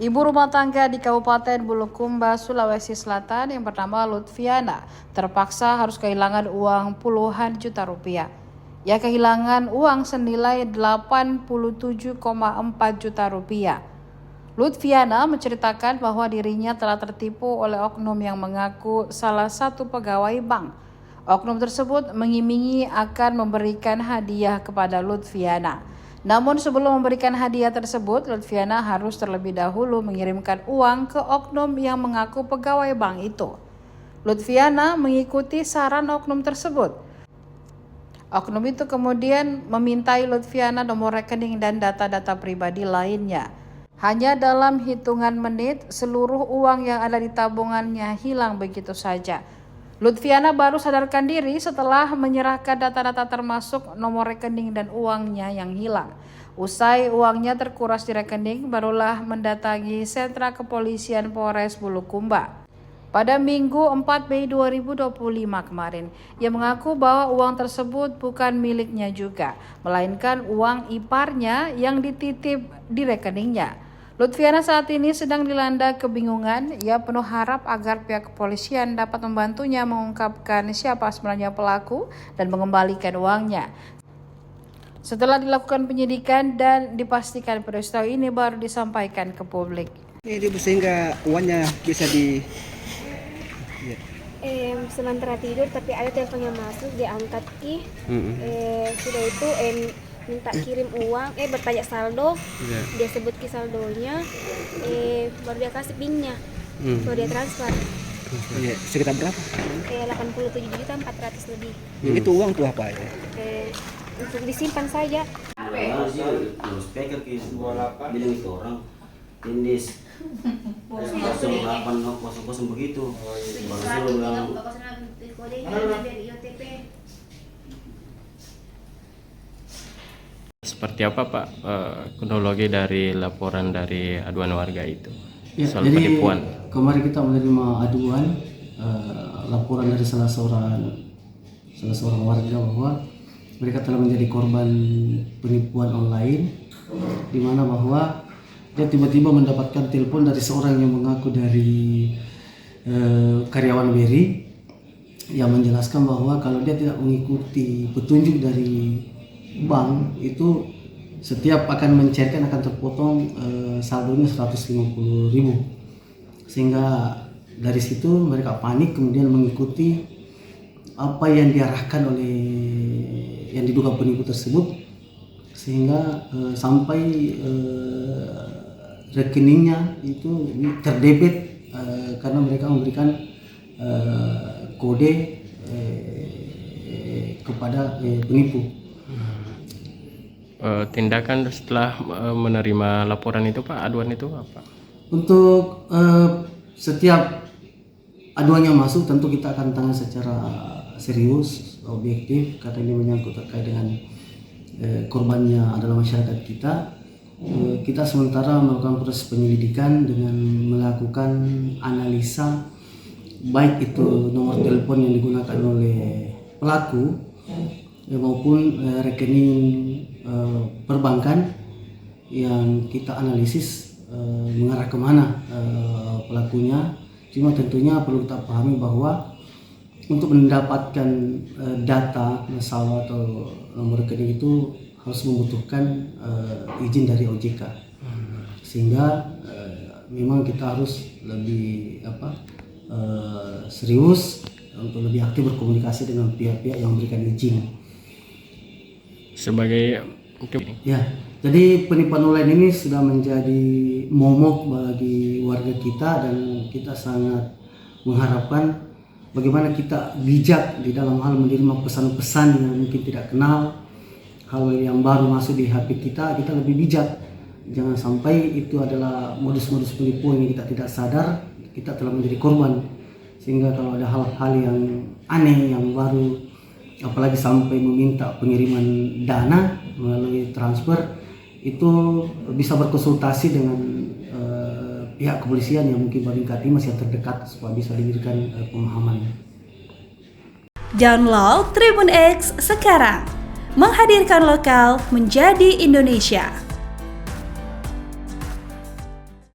Ibu rumah tangga di Kabupaten Bulukumba, Sulawesi Selatan yang bernama Lutfiana terpaksa harus kehilangan uang puluhan juta rupiah. Ia kehilangan uang senilai 87,4 juta rupiah. Lutfiana menceritakan bahwa dirinya telah tertipu oleh oknum yang mengaku salah satu pegawai bank. Oknum tersebut mengiming-imingi akan memberikan hadiah kepada Lutfiana. Namun sebelum memberikan hadiah tersebut, Lutfiana harus terlebih dahulu mengirimkan uang ke oknum yang mengaku pegawai bank itu. Lutfiana mengikuti saran oknum tersebut. Oknum itu kemudian memintai Lutfiana nomor rekening dan data-data pribadi lainnya. Hanya dalam hitungan menit, seluruh uang yang ada di tabungannya hilang begitu saja. Lutfiana baru sadarkan diri setelah menyerahkan data-data termasuk nomor rekening dan uangnya yang hilang. Usai uangnya terkuras di rekening, barulah mendatangi sentra kepolisian Polres Bulukumba. Pada Minggu 4 Mei 2025 kemarin, ia mengaku bahwa uang tersebut bukan miliknya juga, melainkan uang iparnya yang dititip di rekeningnya. Lutfiana saat ini sedang dilanda kebingungan. Ia penuh harap agar pihak kepolisian dapat membantunya mengungkapkan siapa sebenarnya pelaku dan mengembalikan uangnya. Setelah dilakukan penyidikan dan dipastikan peristiwa ini baru disampaikan ke publik. Ini sehingga uangnya bisa di sementara tidur tapi ada telepon yang masuk, dia angkat sudah itu minta kirim uang, bertanya saldo, dia sebut ke saldonya, baru dia kasih pinnya, baru dia transfer. Sekitar berapa? 87.400.000 lebih. Itu uang tuh apa ya? Untuk disimpan saja. Speaker bilang itu orang indis 0800 begitu. Baru bilang seperti apa Pak kronologi dari laporan dari aduan warga itu soal jadi penipuan? Kemarin kita menerima aduan laporan dari salah seorang warga bahwa mereka telah menjadi korban penipuan online, di mana bahwa dia tiba-tiba mendapatkan telepon dari seorang yang mengaku dari karyawan BRI yang menjelaskan bahwa kalau dia tidak mengikuti petunjuk dari bank itu setiap akan mencairkan akan terpotong saldonya 150.000, sehingga dari situ mereka panik kemudian mengikuti apa yang diarahkan oleh yang diduga penipu tersebut, sehingga sampai rekeningnya itu terdebit karena mereka memberikan kode kepada penipu. Tindakan setelah menerima laporan itu Pak, aduan itu apa? Untuk setiap aduan yang masuk tentu kita akan tangani secara serius, objektif, karena ini menyangkut terkait dengan korbannya adalah masyarakat kita. Kita sementara melakukan proses penyelidikan dengan melakukan analisa baik itu nomor telepon yang digunakan oleh pelaku maupun rekening perbankan yang kita analisis mengarah kemana pelakunya. Cuma tentunya perlu kita pahami bahwa untuk mendapatkan data nasabah atau nomor rekening itu harus membutuhkan izin dari OJK, sehingga memang kita harus lebih serius untuk lebih aktif berkomunikasi dengan pihak-pihak yang memberikan izin. Sebagai jadi penipuan online ini sudah menjadi momok bagi warga kita, dan kita sangat mengharapkan bagaimana kita bijak di dalam hal menerima pesan-pesan yang mungkin tidak kenal, hal yang baru masuk di HP kita lebih bijak. Jangan sampai itu adalah modus-modus penipuan yang kita tidak sadar kita telah menjadi korban, sehingga kalau ada hal-hal yang aneh yang baru, apalagi sampai meminta pengiriman dana melalui transfer, itu bisa berkonsultasi dengan pihak kepolisian yang mungkin paling masih terdekat supaya bisa diberikan pemahaman. Download Tribun X sekarang, menghadirkan lokal menjadi Indonesia.